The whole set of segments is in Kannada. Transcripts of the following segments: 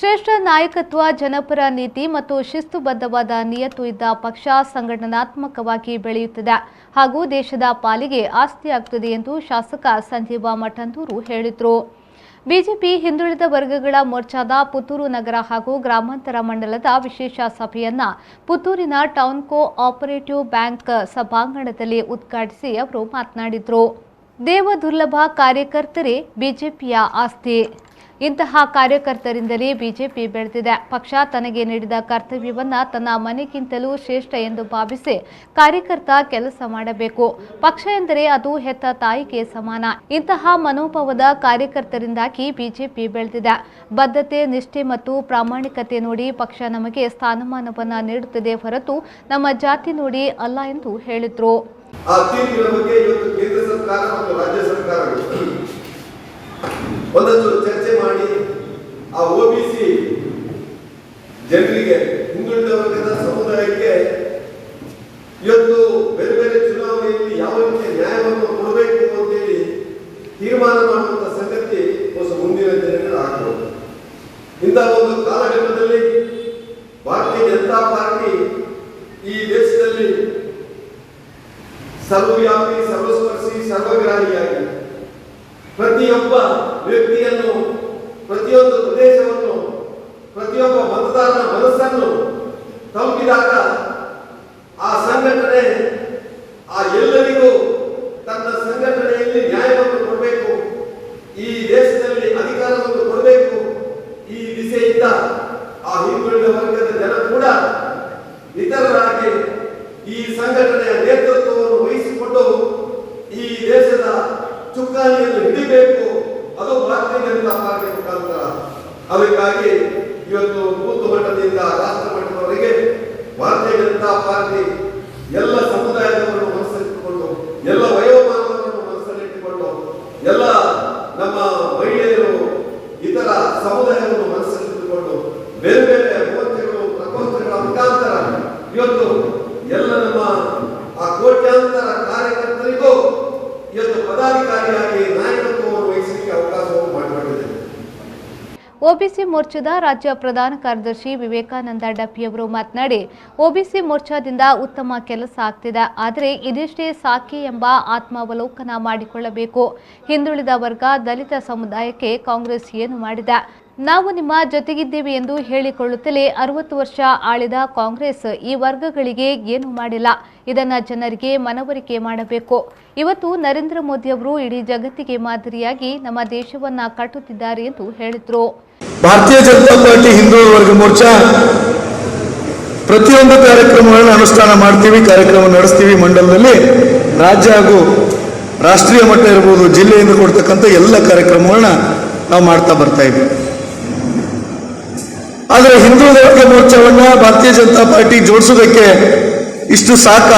ಶ್ರೇಷ್ಠ ನಾಯಕತ್ವ, ಜನಪರ ನೀತಿ ಮತ್ತು ಶಿಸ್ತುಬದ್ಧವಾದ ನಿಯತ್ತು ಇದ್ದ ಪಕ್ಷ ಸಂಘಟನಾತ್ಮಕವಾಗಿ ಬೆಳೆಯುತ್ತದೆ ಹಾಗೂ ದೇಶದ ಪಾಲಿಗೆ ಆಸ್ತಿಯಾಗುತ್ತದೆ ಎಂದು ಶಾಸಕ ಸಂಜೀವ ಮಠಂದೂರು ಹೇಳಿದರು. ಬಿಜೆಪಿ ಹಿಂದುಳಿದ ವರ್ಗಗಳ ಮೋರ್ಚಾದ ಪುತ್ತೂರು ನಗರ ಹಾಗೂ ಗ್ರಾಮಾಂತರ ಮಂಡಲದ ವಿಶೇಷ ಸಭೆಯನ್ನ ಪುತ್ತೂರಿನ ಟೌನ್ ಕೋ ಆಪರೇಟಿವ್ ಬ್ಯಾಂಕ್ ಸಭಾಂಗಣದಲ್ಲಿ ಉದ್ಘಾಟಿಸಿ ಅವರು ಮಾತನಾಡಿದರು. ದೇವದುರ್ಲಭ ಕಾರ್ಯಕರ್ತರೇ ಬಿಜೆಪಿಯ ಆಸ್ತಿ. ಇಂತಹ ಕಾರ್ಯಕರ್ತರಿಂದಲೇ ಬಿಜೆಪಿ ಬೆಳೆದಿದೆ. ಪಕ್ಷ ತನಗೆ ನೀಡಿದ ಕರ್ತವ್ಯವನ್ನ ತನ್ನ ಮನೆಗಿಂತಲೂ ಶ್ರೇಷ್ಠ ಎಂದು ಭಾವಿಸಿ ಕಾರ್ಯಕರ್ತ ಕೆಲಸ ಮಾಡಬೇಕು. ಪಕ್ಷ ಎಂದರೆ ಅದು ಹೆತ್ತ ತಾಯಿಗೆ ಸಮಾನ. ಇಂತಹ ಮನೋಭಾವದ ಕಾರ್ಯಕರ್ತರಿಂದಾಗಿ ಬಿಜೆಪಿ ಬೆಳೆದಿದೆ. ಬದ್ಧತೆ, ನಿಷ್ಠೆ ಮತ್ತು ಪ್ರಾಮಾಣಿಕತೆ ನೋಡಿ ಪಕ್ಷ ನಮಗೆ ಸ್ಥಾನಮಾನವನ್ನ ನೀಡುತ್ತದೆ ಹೊರತು ನಮ್ಮ ಜಾತಿ ನೋಡಿ ಅಲ್ಲ ಎಂದು ಹೇಳಿದರು. ಒಂದಷ್ಟು ಚರ್ಚೆ ಮಾಡಿ ಆ ಒಬಿಸಿ ಜನರಿಗೆ, ಹಿಂದುಳಿದ ವರ್ಗದ ಸಮುದಾಯಕ್ಕೆ ಇವತ್ತು ಬೇರೆ ಬೇರೆ ಚುನಾವಣೆಯಲ್ಲಿ ಯಾವ ರೀತಿಯ ನ್ಯಾಯವನ್ನು ಕೊಡಬೇಕು ಅಂತೇಳಿ ತೀರ್ಮಾನ ಮಾಡುವಂತ ಸಂಗತಿ ಮುಂದಿನ ದಿನಗಳು ಆಗಬಹುದು. ಇಂತಹ ಒಂದು ಕಾಲಘಟ್ಟದಲ್ಲಿ ಭಾರತೀಯ ಜನತಾ ಪಾರ್ಟಿ ಈ ದೇಶದಲ್ಲಿ ಸರ್ವವ್ಯಾಪಿ, ಸರ್ವಸ್ಪರ್ಶಿ, ಸರ್ವಗ್ರಾಹಿಯಾಗಿ ಪ್ರತಿಯೊಬ್ಬ ವ್ಯಕ್ತಿಯನ್ನು, ಪ್ರತಿಯೊಂದು ಪ್ರದೇಶವನ್ನು, ಪ್ರತಿಯೊಬ್ಬ ಮತದಾರನ ಮನಸ್ಸನ್ನು ತಲುಪಿದಾಗ ಆ ಸಂಘಟನೆ ಆ ಎಲ್ಲರಿಗೂ ತನ್ನ ಸಂಘಟನೆಯಲ್ಲಿ ನ್ಯಾಯವನ್ನು ಕೊಡಬೇಕು, ಈ ದೇಶದಲ್ಲಿ ಅಧಿಕಾರವನ್ನು ಕೊಡಬೇಕು. ಈ ದಿಸೆಯಿಂದ ಆ ಹಿಂದುಳಿದ ವರ್ಗದ ಜನ ಕೂಡ ಇತರರಾಗಿ ಈ ಸಂಘಟನೆಯ ನೇತೃತ್ವವನ್ನು ವಹಿಸಿಕೊಂಡು ಈ ದೇಶದ ಚುಕ್ಕಾಣಿಯನ್ನು ಹಿಡಿಬೇಕು. ಅದು ಭಾರತೀಯ ಜನತಾ ಪಾರ್ಟಿ ಮುಖಾಂತರ. ಅದಕ್ಕಾಗಿ ಇವತ್ತು ಬೂತ್ ಮಟ್ಟದಿಂದ ರಾಷ್ಟ್ರ ಮಟ್ಟದವರೆಗೆ ಭಾರತೀಯ ಜನತಾ ಪಾರ್ಟಿ ಎಲ್ಲ ಸಮುದಾಯದವರನ್ನು ಮನಸ್ಸಲ್ಲಿಟ್ಟುಕೊಂಡು, ಎಲ್ಲ ವಯೋಮಾನವನ್ನು ಮನಸ್ಸಲ್ಲಿಟ್ಟುಕೊಂಡು, ಎಲ್ಲ ನಮ್ಮ ಮಹಿಳೆಯರು, ಇತರ ಸಮುದಾಯವನ್ನು ಮನಸ್ಸಲ್ಲಿಟ್ಟುಕೊಂಡು ಬೇರೆ ಬೇರೆ ಮೋರ್ಚೆಗಳು, ಪ್ರಕೋಷ್ಠಗಳ ಮುಖಾಂತರ ಇವತ್ತು ಎಲ್ಲ ನಮ್ಮ ಆ ಕೋಟ್ಯಾಂತರ ಕಾರ್ಯಕರ್ತರಿಗೂ ಇವತ್ತು ಪದಾಧಿಕಾರಿಯಾಗಿ ನಾಯಕತ್ವವನ್ನು ವಹಿಸಲಿಕ್ಕೆ ಅವಕಾಶವನ್ನು ಮಾಡಿಕೊಂಡಿದೆ. ಒಬಿಸಿ ಮೋರ್ಚಾದ ರಾಜ್ಯ ಪ್ರಧಾನ ಕಾರ್ಯದರ್ಶಿ ವಿವೇಕಾನಂದ ಡಬ್ಬಿಯವರು ಮಾತನಾಡಿ, ಒಬಿಸಿ ಮೋರ್ಚಾದಿಂದ ಉತ್ತಮ ಕೆಲಸ ಆಗ್ತಿದೆ. ಆದರೆ ಇದಿಷ್ಟೇ ಸಾಕೆ ಎಂಬ ಆತ್ಮಾವಲೋಕನ ಮಾಡಿಕೊಳ್ಳಬೇಕು. ಹಿಂದುಳಿದ ವರ್ಗ, ದಲಿತ ಸಮುದಾಯಕ್ಕೆ ಕಾಂಗ್ರೆಸ್ ಏನು ಮಾಡಿದೆ? ನಾವು ನಿಮ್ಮ ಜೊತೆಗಿದ್ದೇವೆ ಎಂದು ಹೇಳಿಕೊಳ್ಳುತ್ತಲೇ 60 ವರ್ಷ ಆಳಿದ ಕಾಂಗ್ರೆಸ್ ಈ ವರ್ಗಗಳಿಗೆ ಏನು ಮಾಡಿಲ್ಲ. ಇದನ್ನ ಜನರಿಗೆ ಮನವರಿಕೆ ಮಾಡಬೇಕು. ಇವತ್ತು ನರೇಂದ್ರ ಮೋದಿ ಅವರು ಇಡೀ ಜಗತ್ತಿಗೆ ಮಾದರಿಯಾಗಿ ನಮ್ಮ ದೇಶವನ್ನ ಕಟ್ಟುತ್ತಿದ್ದಾರೆ ಎಂದು ಹೇಳಿದರು. ಭಾರತೀಯ ಜನತಾ ಪಾರ್ಟಿ ಹಿಂದುಳಿದ ವರ್ಗ ಮೋರ್ಚಾ ಪ್ರತಿಯೊಂದು ಕಾರ್ಯಕ್ರಮಗಳನ್ನು ಅನುಷ್ಠಾನ ಮಾಡ್ತೀವಿ, ಕಾರ್ಯಕ್ರಮ ನಡೆಸ್ತೀವಿ. ಮಂಡಲದಲ್ಲಿ ರಾಜ್ಯ ಹಾಗೂ ರಾಷ್ಟ್ರೀಯ ಮಟ್ಟ ಇರಬಹುದು, ಜಿಲ್ಲೆಯಿಂದ ಕೊಡ್ತಕ್ಕಂಥ ಎಲ್ಲ ಕಾರ್ಯಕ್ರಮಗಳನ್ನ ನಾವು ಮಾಡ್ತಾ ಬರ್ತಾ ಇದ್ವಿ. ಆದರೆ ಹಿಂದುಳಿದ ವರ್ಗ ಮೋರ್ಚಾವನ್ನ ಭಾರತೀಯ ಜನತಾ ಪಾರ್ಟಿ ಜೋಡಿಸೋದಕ್ಕೆ ಇಷ್ಟು ಸಾಕ?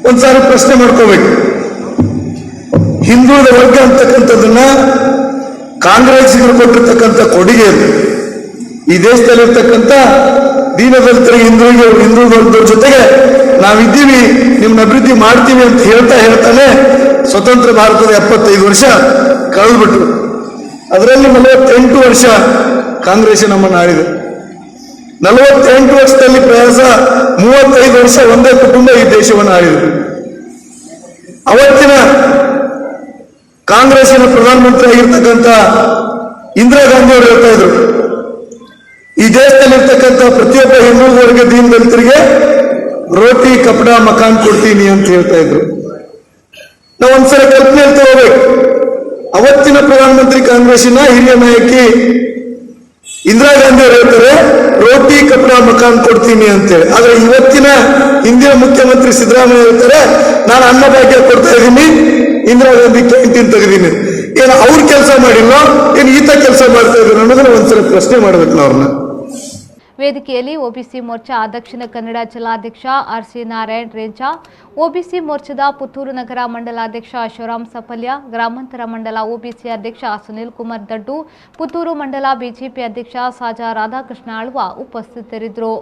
ಒಂದ್ಸಾರಿ ಪ್ರಶ್ನೆ ಮಾಡ್ಕೋಬೇಕು. ಹಿಂದುಳಿದ ವರ್ಗ ಅಂತಕ್ಕಂಥದ್ದನ್ನ ಕಾಂಗ್ರೆಸ್ಸಿಗರು ಕೊಟ್ಟಿರ್ತಕ್ಕಂಥ ಕೊಡುಗೆ ಅದು. ಈ ದೇಶದಲ್ಲಿರ್ತಕ್ಕಂಥ ದೀನದಲಿತರಿಗೆ, ಹಿಂದುಳಿದ ವರ್ಗದ ಜೊತೆಗೆ ನಾವಿದ್ದೀವಿ, ನಿಮ್ಮನ್ನ ಅಭಿವೃದ್ಧಿ ಮಾಡ್ತೀವಿ ಅಂತ ಹೇಳ್ತಾನೆ ಸ್ವತಂತ್ರ ಭಾರತದ 75 ವರ್ಷ ಕಳೆದ್ಬಿಟ್ರು. ಅದರಲ್ಲಿ 48 ವರ್ಷ ಕಾಂಗ್ರೆಸ್ ನಮ್ಮನ್ನು ಆಳಿದೆ. 48 ವರ್ಷದಲ್ಲಿ ಪ್ರಯಾಸ 35 ವರ್ಷ ಒಂದೇ ಕುಟುಂಬ ಈ ದೇಶವನ್ನು ಆಳಿದೆ. ಅವತ್ತಿನ ಕಾಂಗ್ರೆಸ್ಸಿನ ಪ್ರಧಾನಮಂತ್ರಿ ಆಗಿರ್ತಕ್ಕಂಥ ಇಂದಿರಾ ಗಾಂಧಿ ಅವರು ಹೇಳ್ತಾ ಇದ್ರು, ಈ ದೇಶದಲ್ಲಿರ್ತಕ್ಕಂಥ ಪ್ರತಿಯೊಬ್ಬ ಹಿಂದುಳಿದ ವರ್ಗ ದೀನದಲಿತರಿಗೆ ರೋಟಿ, ಕಪಡ, ಮಕಾನ್ ಕೊಡ್ತೀನಿ ಅಂತ ಹೇಳ್ತಾ ಇದ್ರು. ನಾವು ಒಂದ್ಸಲ ಕಲ್ಪನೆ ತಗೋಬೇಕು. ಅವತ್ತಿನ ಪ್ರಧಾನಮಂತ್ರಿ ಕಾಂಗ್ರೆಸ್ಸಿನ ಹಿರಿಯ ನಾಯಕಿ ಇಂದಿರಾ ಗಾಂಧಿ ಅವರು ಹೇಳ್ತಾರೆ ರೋಟಿ, ಕಪಡ, ಮಕಾನ್ ಕೊಡ್ತೀನಿ ಅಂತೇಳಿ. ಆದ್ರೆ ಇವತ್ತಿನ ಹಿಂದಿನ ಮುಖ್ಯಮಂತ್ರಿ ಸಿದ್ದರಾಮಯ್ಯ ಹೇಳ್ತಾರೆ ನಾನು ಅನ್ನಭಾಗ್ಯ ಕೊಡ್ತಾ ಇದ್ದೀನಿ, ಇಂದಿರಾ ಗಾಂಧಿ ಕ್ಯಾಂಟೀನ್ ತೆಗೆದೀನಿ. ಏನು ಅವ್ರ ಕೆಲಸ ಮಾಡಿಲ್ಲ, ಏನು ಈತ ಕೆಲಸ ಮಾಡ್ತಾ ಇದ್ರು ಅನ್ನೋದನ್ನ ಒಂದ್ಸಲ ಪ್ರಶ್ನೆ ಮಾಡ್ಬೇಕು ನಾವು ಅವ್ರನ್ನ. ವೇದಿಕೆಯಲ್ಲಿ ಒಬಿಸಿ ಮೋರ್ಚಾ ದಕ್ಷಿಣ ಕನ್ನಡ ಜಿಲ್ಲಾಧ್ಯಕ್ಷ ಆರ್ಸಿ ನಾರಾಯಣ್ ರೇಂಜಾ, ಒಬಿಸಿ ಮೋರ್ಚಾದ ಪುತ್ತೂರು ನಗರ ಮಂಡಲಾಧ್ಯಕ್ಷ ಶಿವರಾಮ್ ಸಪಲ್ಯ, ಗ್ರಾಮಾಂತರ ಮಂಡಲ ಒಬಿಸಿ ಅಧ್ಯಕ್ಷ ಸುನಿಲ್ ಕುಮಾರ್ ದಡ್ಡು, ಪುತ್ತೂರು ಮಂಡಲ ಬಿಜೆಪಿ ಅಧ್ಯಕ್ಷ ಸಾಜಾ ರಾಧಾಕೃಷ್ಣ ಆಳ್ವ ಉಪಸ್ಥಿತರಿದ್ದರು.